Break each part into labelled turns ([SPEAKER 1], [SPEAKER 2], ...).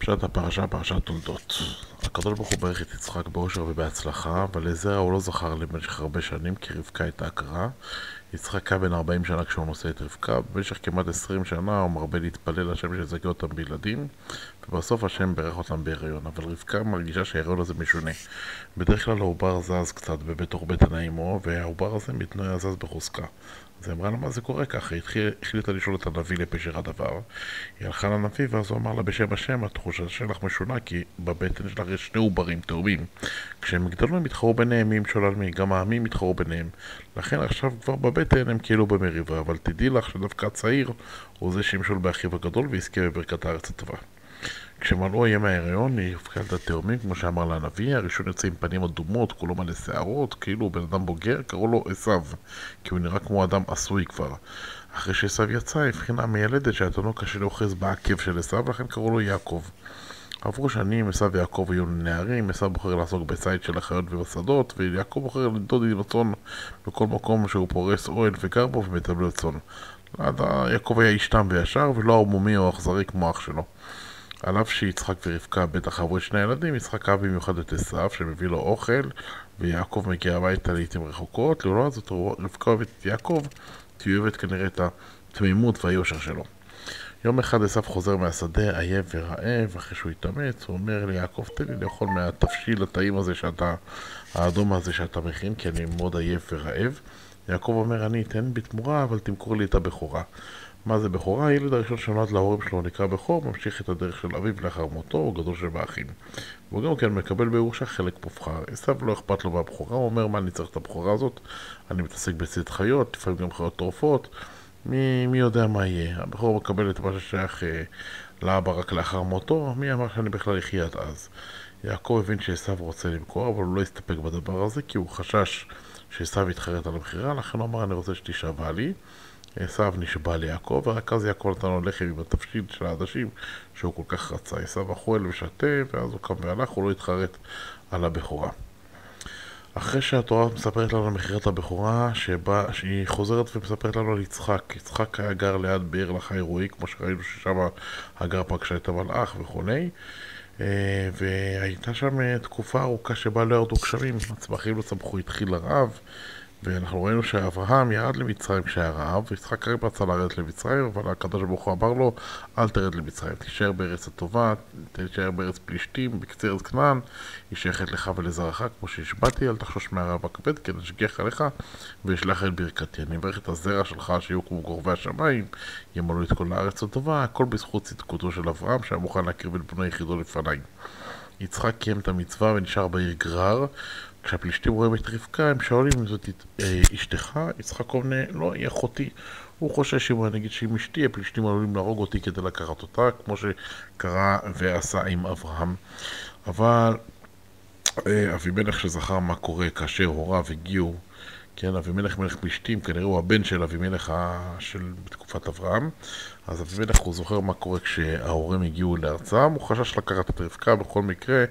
[SPEAKER 1] פשט הפרשה, פרשת תולדות. הקדוש ברוך הוא ברך את יצחק באושר ובהצלחה, אבל לזרע הוא לא זכר במשך הרבה שנים, כי רבקה הייתה עקרה. יצחק היה בן 40 שנה כשהוא נושא את רבקה, במשך כמעט 20 שנה הוא מרבה להתפלל לשם שיזכה אותם בילדים, ובסוף השם ברך אותם בהיריון, אבל רבקה מרגישה שההיריון הזה משונה. בדרך כלל העובר זז קצת בתוך בטן האמו, והעובר הזה מתנועה זז בחוזקה. אז היא אמרה לה מה זה קורה ככה, היא החליטה לשאול את הנביא לפשר הדבר. היא הלכה לנביא ואז הוא אמר לה בשם השם, התחושה שלך משונה כי בבטן שלך יש שני עוברים תאומים. כשהם יגדלו הם יתחרו ביניהם מי ימשול על מי, גם העמים יתחרו ביניהם. לכן עכשיו כבר בבטן הם כאילו במריבה, אבל תדעי לך שדווקא הצעיר הוא זה שימשול באחיו הגדול ויזכה בברכת הארץ הטובה. כשמלאו ימי ההיריון היא הופקה על התאומים כמו שאמר לה הנביא. הראשון יוצא עם פנים אדומות, כולו מלא שערות, כאילו הוא בן אדם בוגר, קראו לו עשיו, כי הוא נראה כמו אדם עשוי כבר. אחרי שעשיו יצא הבחינה המיילדת שהתינוק השני אוחז בעקב של עשיו, לכן קראו לו יעקב. עברו שנים, עשיו ויעקב היו נערים, עשיו בוחר לעסוק בציד של החיות ובשדות, ויעקב בוחר לנדוד עם הצאן בכל מקום שהוא פורס אוהל וגר בו ומטבל צאן. יעקב היה איש תם וישר ולא ערמומי או אכזרי כמו אח שלו. על אף שיצחק ורבקה בטח אהבו את שני הילדים, יצחק אהב במיוחד את עשיו שמביא לו אוכל, ויעקב מגיע הביתה לעתים רחוקות. לעומת זאת רבקה אוהבת את יעקב, כי היא אוהבת כנראה את התמימות והיושר שלו. יום אחד עשיו חוזר מהשדה עייף ורעב, אחרי שהוא התאמץ הוא אומר ליעקב תן לי לאכול מהתבשיל הטעים הזה האדום הזה שאתה מכין, כי אני מאוד עייף ורעב. יעקב אומר אני אתן בתמורה אבל תמכור לי את הבכורה. מה זה בכורה? הילד הראשון שנולד להורים שלו נקרא בכור, ממשיך את הדרך של אביו לאחר מותו, הוא גדול שבאחים. והוא גם כן מקבל בירושה חלק מובחר. עשיו לא אכפת לו מהבכורה, הוא אומר מה אני צריך את הבכורה הזאת? אני מתעסק בצד חיות, לפעמים גם חיות טורפות, מי יודע מה יהיה. הבכור מקבל את מה ששייך לאבא רק לאחר מותו, מי אמר שאני בכלל אחיה עד אז? יעקב הבין שעשיו רוצה למכור, אבל הוא לא הסתפק בדבר הזה, כי הוא חשש שעשיו יתחרט על המחירה, לכן הוא אמר אני רוצה שתשבע לי. עשיו נשבע ליעקב, ורק אז יעקב נתן לו לחם עם התבשיל של העדשים שהוא כל כך רצה. עשיו אכול ושתה, ואז הוא קם והלך, הוא לא התחרט על הבכורה. אחרי שהתורה מספרת לנו על מכירת הבכורה, שהיא חוזרת ומספרת לנו על יצחק. יצחק היה גר ליד באר לחי רועי, כמו שראינו ששם הגר פגשה את המלאך וכולי. והייתה שם תקופה ארוכה שבה לא ירדו גשמים, הצמחים לא צמחו, התחיל הרעב. ואנחנו ראינו שאברהם ירד למצרים כשהיה רעב, ויצחק הרי רצה לרדת למצרים, אבל הקדוש ברוך הוא אמר לו אל תרד למצרים, תישאר בארץ הטובה, תישאר בארץ פלישתים, בקצה ארץ כנען, היא שייכת לך ולזרעך כמו שהשבעתי, אל תחשוש מהרעב הכבד, כי נשגיח עליך וישלח את ברכתי. אני מברך את הזרע שלך שיהיו כמו גורבי השמיים, ימלאו את כל הארץ הטובה, הכל בזכות צדקותו של אברהם שהיה מוכן להקריב את בנו יחידו לפניי. יצחק קיים את המצווה ונשאר בעיר גרר. כשהפלישתים רואים את רבקה, הם שואלים אם זאת אשתך. יצחק עונה, לא, היא אחותי. הוא חושש אם אני אגיד שהיא אשתי, הפלישתים עלולים להרוג אותי כדי לקחת אותה, כמו שקרה ועשה עם אברהם. אבל אבימלך שזכר מה קורה כאשר הוריו הגיעו, כן, אבימלך מלך פלישתים, כנראה הוא הבן של אבימלך בתקופת אברהם. אז אבימלך הוא זוכר מה קורה כשההורים הגיעו לארצם, הוא חשש לקחת את רבקה בכל מקרה,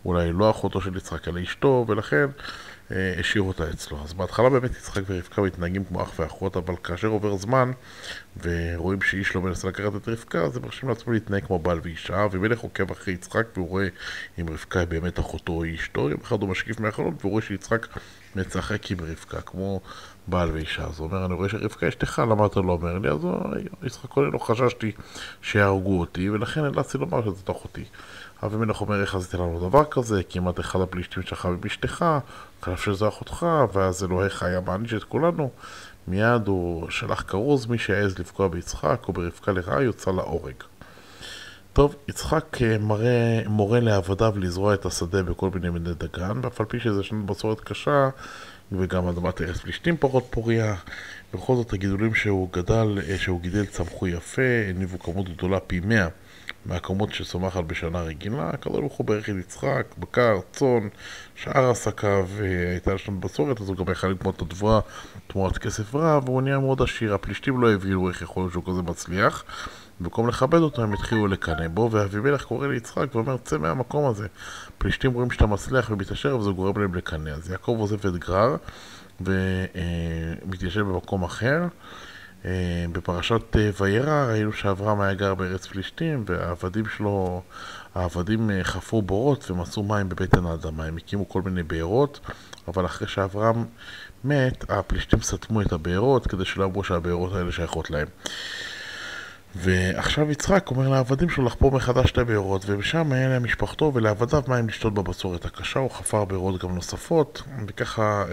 [SPEAKER 1] אולי לא אחותו של יצחק אלא אשתו, ולכן השאיר אותה אצלו. אז בהתחלה באמת יצחק ורבקה מתנהגים כמו אח ואחות, אבל כאשר עובר זמן ורואים שאיש לא מנסה לקחת את רבקה, אז הם מרשים לעצמם להתנהג כמו בעל ואישה. אבימלך עוקב אחרי יצחק והוא רואה אם רבקה היא באמת אחותו או אשתו. יום אחד הוא משקיף מהחלון והוא רואה שיצחק מצחק עם רבקה כמו בעל ואישה. אז הוא אומר אני רואה שרבקה אשתך, למה אתה לא אומר לי? אז יצחק עונה לא חששתי שיהרגו אותי ולכן נאלצתי לומר שזאת אחותי. אבימלך אומר איך עשיתי לנו דבר כזה, כמעט אחד הפלישתים שלך ובאשתך, חשב שזה אחותך, ואז אלוהיך היה מעניש את כולנו. מיד הוא שלח כרוז, מי שהעז לפגוע ביצחק או ברבקה לרעה יוצא להורג. טוב, יצחק מורה לעבדיו לזרוע את השדה בכל מיני מיני דגן, ואף על פי שזה שנת בצורת קשה וגם אדמת ארץ פלישתים פחות פוריה, בכל זאת הגידולים שהוא גידל צמחו יפה, הניבו כמות גדולה פי 100 מהכמות שצומחת בשנה רגילה. הקדוש ברוך הוא ברך את יצחק, בקר, צאן, שאר עסקיו, הייתה שנת בצורת, אז הוא גם יכול לקנות את הדבורה תמורת כסף רב, והוא נהיה מאוד עשיר. הפלישתים לא הבינו איך יכול להיות שהוא כזה מצליח, במקום לכבד אותו הם התחילו לקנא בו, ואבימלך קורא ליצחק ואומר צא מהמקום הזה, פלישתים רואים שאתה מצליח ומתעשר וזה גורם להם לקנא. אז יעקב עוזב את גרר ומתיישב במקום אחר, בפרשת וירא ראינו שאברהם היה גר בארץ פלישתים, והעבדים שלו, העבדים חפרו בורות ומצאו מים בבטן האדמה. הם הקימו כל מיני בארות, אבל אחרי שאברהם מת, הפלישתים סתמו את הבארות כדי שלא אמרו שהבארות האלה שייכות להם. ועכשיו יצחק אומר לעבדים שלו לחפור מחדש את הבארות, ובשם היה להם משפחתו ולעבדיו מים לשתות בבצורת הקשה. הוא חפר בארות גם נוספות, וככה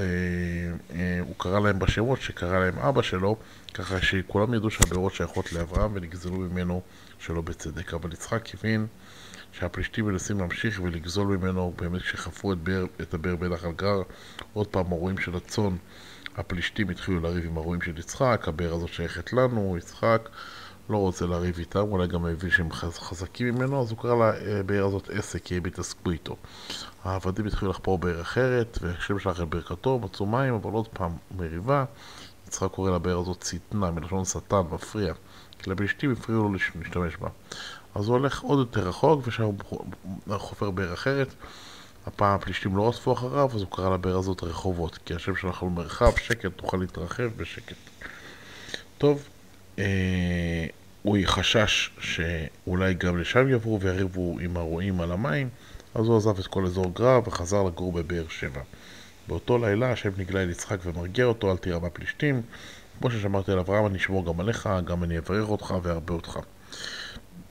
[SPEAKER 1] הוא קרא להם בשמות שקרא להם אבא שלו, ככה שכולם ידעו שהבארות שייכות לאברהם ונגזלו ממנו שלא בצדק. אבל יצחק הבין שהפלישתים מנסים להמשיך ולגזול ממנו. באמת כשחפרו את הבאר בנחל גרר, עוד פעם הרועים של הצאן, הפלישתים התחילו לריב עם הרועים של יצחק. הבאר הזאת שייכת לנו, יצחק לא רוצה לריב איתם, אולי גם הבין שהם חזקים ממנו, אז הוא קרא לבאר הזאת עסק, כי הם התעסקו איתו. העבדים התחילו לחפור באר אחרת, והשם שלח את ברכתו, מצאו מים, אבל עוד פעם מריבה. יצחק קורא לבאר הזאת ציטנה, מלשון שטן, מפריע, כי לפלישתים הפריעו לו להשתמש בה. אז הוא הולך עוד יותר רחוק, ושם הוא חופר באר אחרת. הפעם הפלישתים לא רדפו אחריו, אז הוא קרא לבאר הזאת רחובות, כי השם שלח לו מרחב, שקט, תוכל להתרחב בשקט. טוב, הוא חשש שאולי גם לשם יבואו ויריבו עם הרועים על המים, אז הוא עזב את כל אזור גרר וחזר לגור בבאר שבע. באותו לילה השם נגלה אל יצחק ומרגיע אותו, אל תירא מהפלישתים, כמו ששמרתי על אברהם אני אשמור גם עליך, גם אני אברך אותך וארבה אותך.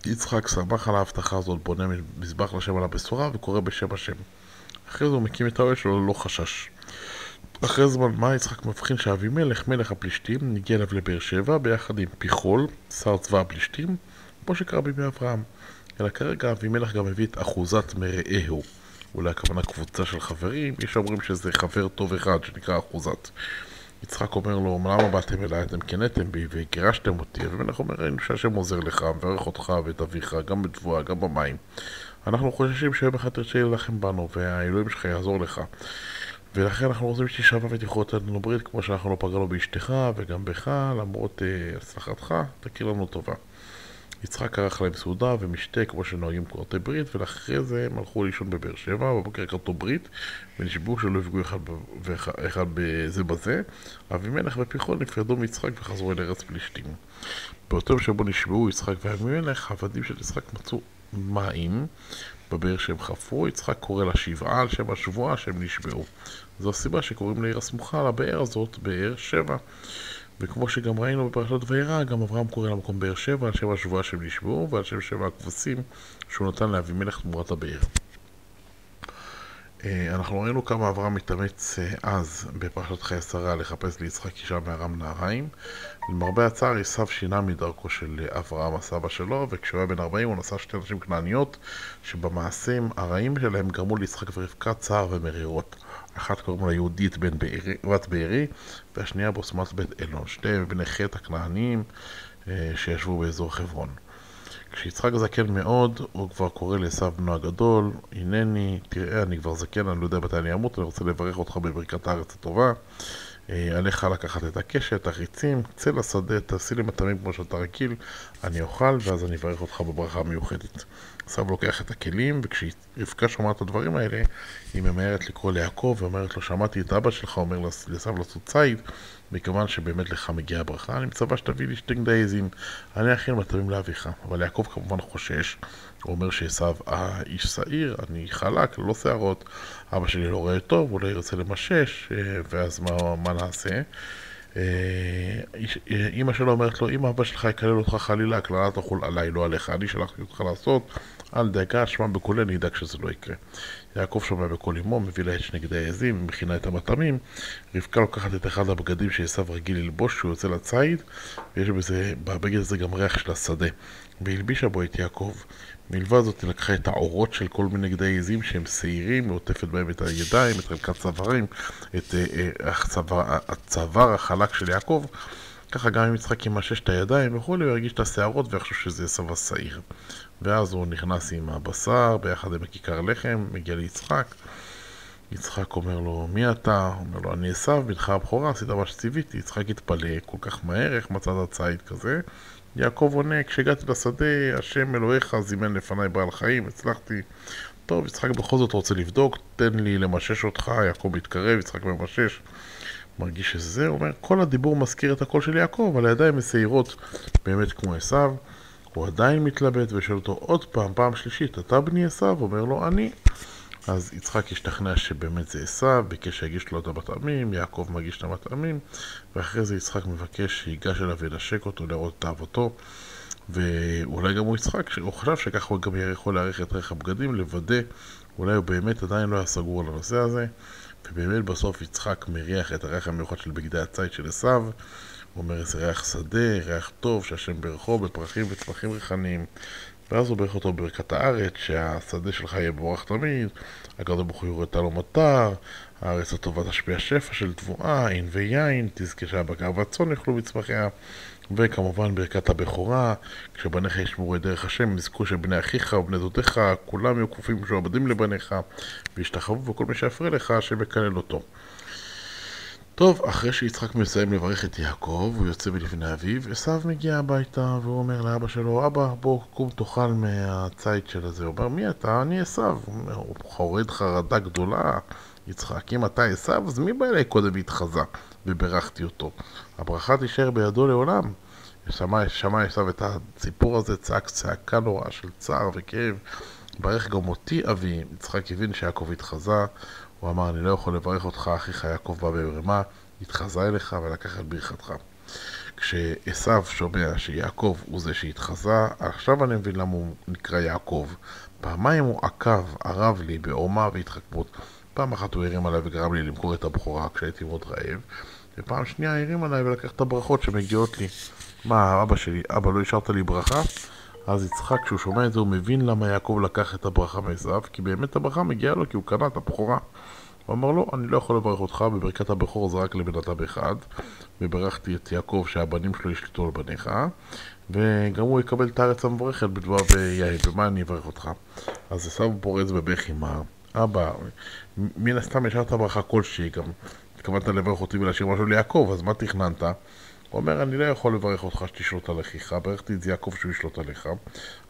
[SPEAKER 1] יצחק שמח על ההבטחה הזאת, בונה מזבח לשם על הבשורה וקורא בשם השם. אחרי זה הוא מקים את האוהל שלו ללא חשש. אחרי זמן מה יצחק מבחין שאבימלך מלך הפלישתים הגיע אליו לבאר שבע ביחד עם פיחול, שר צבא הפלישתים, כמו שקרה בימי אברהם. אלא כרגע אבימלך גם הביא את אחוזת מרעהו, אולי הכוונה קבוצה של חברים. יש אומרים שזה חבר טוב אחד שנקרא אחוזת. יצחק אומר לו, למה באתם אליי? אתם קנאתם בי וגירשתם אותי. אבימלך אומר, ראינו שהשם עוזר לך, מברך אותך ואת אביך, גם בתבואה, גם במים. אנחנו חוששים שיום אחד תרצה להילחם בנו והאלוהים שלך יעזור לך, ולכן אנחנו רוצים שתשבע ותכרות אותנו ברית כמו שאנחנו לא פגענו באשתך וגם בך, למרות הצלחתך תכיר לנו טובה. יצחק ערך להם סעודה ומשתה כמו שנוהגים כורתי ברית, ולאחרי זה הם הלכו לישון בבאר שבע. בבוקר כרתו ברית ונשבעו שלא יפגעו אחד בזה בזה. אבימלך ופיחול נפרדו מיצחק וחזרו אל ארץ פלישתים. באותו יום שבו נשבעו יצחק ואבימלך, העבדים של יצחק מצאו מים בבאר שהם חפרו. יצחק קורא לה שבעה על שם השבועה שהם נשבעו. זו הסיבה שקוראים לעיר הסמוכה לבאר הזאת באר שבע. וכמו שגם ראינו בפרשת וירא, גם אברהם קורא למקום באר שבע על שם השבועה שהם נשבעו ועל שם שבע הכבשים שהוא נתן לאבימלך תמורת הבאר. אנחנו ראינו כמה אברהם מתאמץ אז בפרשת חיי שרה לחפש ליצחק אישה מארם נהריים. למרבה הצער עשיו שינה מדרכו של אברהם הסבא שלו, וכשהוא היה בן 40 הוא נשא שתי נשים כנעניות שבמעשים הרעים שלהם גרמו ליצחק ורבקה צער ומרירות. אחת קוראים לה יהודית בת בארי, והשנייה בוסמת בית אלון, שתי בני חטא הכנעניים שישבו באזור חברון. כשיצחק זקן מאוד, הוא כבר קורא לעשיו בנו הגדול, הנני, תראה, אני כבר זקן, אני לא יודע מתי אני אמות, אני רוצה לברך אותך בברכת הארץ הטובה. עליך לקחת את הקשת, החיצים, צא לשדה, תעשי לי מטעמים כמו שאתה רגיל, אני אוכל, ואז אני אברך אותך בברכה המיוחדת. עשיו לוקח את הכלים, וכשרבקה שומעת את הדברים האלה, היא ממהרת לקרוא ליעקב, ואומרת לו, שמעתי את אבא שלך, אומר לעשיו לעשות ציד, מכיוון שבאמת לך מגיעה הברכה, אני מצווה שתביא לי שתי גדי עזים, אני אכין מטעמים לאביך. אבל יעקב כמובן חושש, הוא אומר שעשיו האיש שעיר, אני חלק, לא שערות, אבא שלי לא רואה טוב, הוא לא ירצה למשש, ואז מה נעשה? אמא שלו אומרת לו, אם אבא שלך יקלל אותך חלילה, הקללה תחול עליי, לא עליך, אני שלחתי אותך לעשות, אל דאגה, שמע בקולי, אני אדאג שזה לא יקרה. יעקב שומע בקול אמו, מביא לה את שני גדי העזים, מכינה את המטעמים. רבקה לוקחת את אחד הבגדים שעשיו רגיל ללבוש כשהוא יוצא לציד, ויש בבגד הזה גם ריח של השדה, והלבישה בו את יעקב. מלבד זאת היא לקחה את העורות של כל מיני גדי עזים שהם שעירים, מעוטפת בהם את הידיים, את חלקת צווארים, את הצוואר החלק של יעקב. ככה גם אם יצחק ימשש את הידיים וכו', הוא ירגיש את השערות ויחשוב שזה עשיו השעיר. ואז הוא נכנס עם הבשר ביחד עם הכיכר לחם, מגיע ליצחק. יצחק אומר לו, מי אתה? אומר לו, אני עשיו, בנך הבכורה, עשית מה שציוויתי. יצחק התפלא כל כך מהר, איך מצאת הציד כזה? יעקב עונה, כשהגעתי לשדה, השם אלוהיך זימן לפניי בעל חיים, הצלחתי. טוב, יצחק בכל זאת רוצה לבדוק, תן לי למשש אותך. יעקב מתקרב, יצחק ממשש. מרגיש שזה, הוא אומר, כל הדיבור מזכיר את הקול של יעקב, אבל הידיים מסעירות באמת כמו עשיו. הוא עדיין מתלבט ושואל אותו עוד פעם שלישית, אתה בני עשיו? אומר לו, אני. אז יצחק השתכנע שבאמת זה עשיו, ביקש שיגיש לו את המטעמים, יעקב מגיש את המטעמים, ואחרי זה יצחק מבקש שיגש אליו ונשק אותו, להראות את אהבתו, ואולי גם הוא יצחק, הוא חשב שכך הוא גם יכול להאריך את ריח הבגדים, לוודא, אולי הוא באמת עדיין לא היה סגור על הנושא הזה, ובאמת בסוף יצחק מריח את הריח המיוחד של בגדי הציד של עשיו. הוא אומר, זה ריח שדה, ריח טוב, שהשם ברכו בפרחים וצמחים ריחניים. ואז הוא ברך אותו ברכת הארץ, שהשדה שלך יהיה מבורך תמיד, הקדוש ברוך הוא יורד לו מטר, הארץ הטובה תשפיע שפע של תבואה, עין ויין, תזכה שהבקר והצאן יאכלו מצמחיה, וכמובן ברכת הבכורה, כשבניך ישמרו את דרך השם, יזכו שבני אחיך ובני דודיך, כולם יהיו כפופים משועבדים לבניך, וישתחוו וכל מי שיפריע לך, שמקלל אותו. טוב, אחרי שיצחק מסיים לברך את יעקב, הוא יוצא מלפני אביו, עשיו מגיע הביתה והוא אומר לאבא שלו, אבא, בוא קום תאכל מהציד של הזה. הוא אומר, מי אתה? אני עשיו. הוא חורד חרדה גדולה. יצחק, אם אתה עשיו, אז מי בא אליי קודם והתחזה? וברכתי אותו. הברכה תישאר בידו לעולם. שמע עשיו את הסיפור הזה, צעק צעקה נוראה של צער וכאב. ברך גם אותי אבי. יצחק הבין שיעקב התחזה. הוא אמר, אני לא יכול לברך אותך, אחיך יעקב בא ברמה, התחזה אליך ולקח את ברכתך. כשעשיו שומע שיעקב הוא זה שהתחזה, עכשיו אני מבין למה הוא נקרא יעקב. פעמיים הוא עקב, ערב לי בעורמה והתחכמות. פעם אחת הוא הרים עליי וגרם לי למכור את הבכורה כשהייתי מאוד רעב, ופעם שנייה הרים עליי ולקח את הברכות שמגיעות לי. מה, אבא שלי, אבא לא השארת לי ברכה? אז יצחק, כשהוא שומע את זה, הוא מבין למה יעקב לקח את הברכה מעשיו, כי באמת הברכה מגיעה לו, כי הוא קנה את הבכורה. הוא אמר לו, אני לא יכול לברך אותך, בברכת הבכור זה רק לבן אדם אחד, וברכתי את יעקב שהבנים שלו ישליטו על בניך, וגם הוא יקבל את הארץ המבורכת בדברה ויין, במה אני אברך אותך? אז עשיו פורץ בבכי מר, אבא, מן הסתם השארת ברכה כלשהי, גם התכוונת לברך אותי ולהשאיר משהו ליעקב, אז מה תכננת? הוא אומר, אני לא יכול לברך אותך שתשלוט על אחיך, ברכתי את יעקב שהוא ישלוט עליך.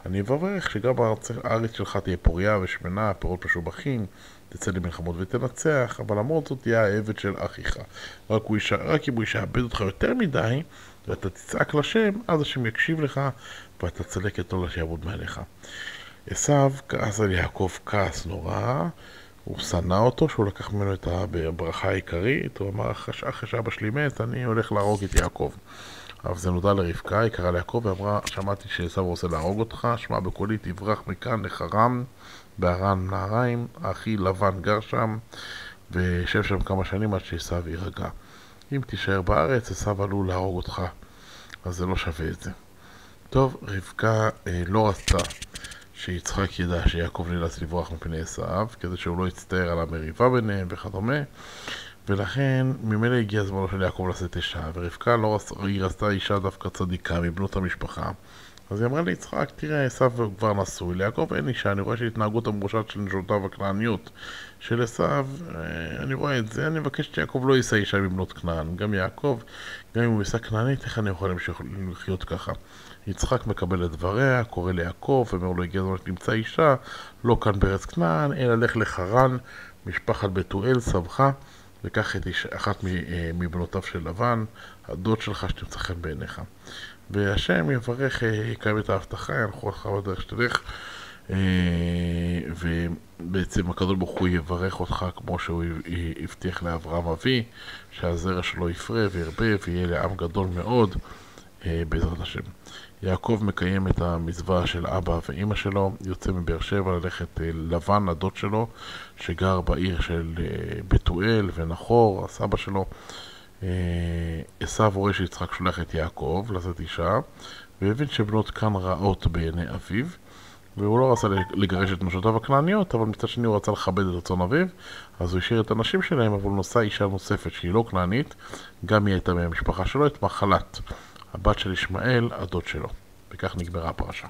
[SPEAKER 1] אני אברך שגם הארץ שלך תהיה פוריה ושמנה, פירות משובחים, תצא למלחמות ותנצח, אבל למרות זאת תהיה העבד של אחיך. רק אם הוא ישעבד אותך יותר מדי, ואתה תצעק לשם, אז השם יקשיב לך, ואתה צלק אותו לשעבוד מעליך. עשיו כעס על יעקב כעס נורא, הוא שנא אותו, שהוא לקח ממנו את הברכה העיקרית, הוא אמר, אחרי שאבא שלי מת, אני הולך להרוג את יעקב. אבל זה נודע לרבקה, היא קראה ליעקב ואמרה, שמעתי שעשיו רוצה להרוג אותך, שמע בקולי תברח מכאן לחרם, בארן נהריים, אחי לבן גר שם, וישב שם כמה שנים עד שעשיו יירגע. אם תישאר בארץ, עשיו עלול להרוג אותך, אז זה לא שווה את זה. טוב, רבקה לא רצתה שיצחק ידע שיעקב נאלץ לברוח מפני עשיו, כדי שהוא לא יצטער על המריבה ביניהם וכדומה, ולכן ממילא הגיע הזמן של יעקב לשאת אישה, ורבקה היא רצתה אישה דווקא צדיקה מבנות המשפחה. אז היא אמרה ליצחק, תראה, עשיו כבר נשוי, ליעקב אין אישה, אני רואה שהתנהגות המרושעת של נשותיו הכנעניות של עשיו, אני רואה את זה, אני מבקש שיעקב לא יישא אישה מבנות כנען, גם יעקב, גם אם הוא יישא כנענית, איך אני יכול להמשיך לחיות ככה? יצחק מקבל את דבריה, קורא ליעקב, ואומר לו, הגיע הזמן שתמצא אישה, לא כאן בארץ כנען, אלא לך לחרן, משפחת בתואל, סבך, וקח את אחת מבנותיו של לבן, הדוד שלך שתמצא חן בעיניך. והשם יברך, יקיים את ההבטחה, ילכו לך בדרך שתלך, ובעצם הקדוש ברוך הוא יברך אותך כמו שהוא הבטיח לאברהם אבי, שהזרע שלו יפרה וירבה ויהיה לעם גדול מאוד בעזרת השם. יעקב מקיים את המצווה של אבא ואמא שלו, יוצא מבאר שבע ללכת לבן, הדוד שלו, שגר בעיר של בתואל ונחור, הסבא שלו. עשיו רואה שיצחק שולח את יעקב לשאת אישה, והבין שבנות כאן רעות בעיני אביו, והוא לא רצה לגרש את נשותיו הכנעניות, אבל מצד שני הוא רצה לכבד את רצון אביו, אז הוא השאיר את הנשים שלהם, אבל הוא נושא אישה נוספת שהיא לא כנענית, גם היא הייתה מהמשפחה שלו, את מחלת, הבת של ישמעאל, הדוד שלו. וכך נגמרה הפרשה.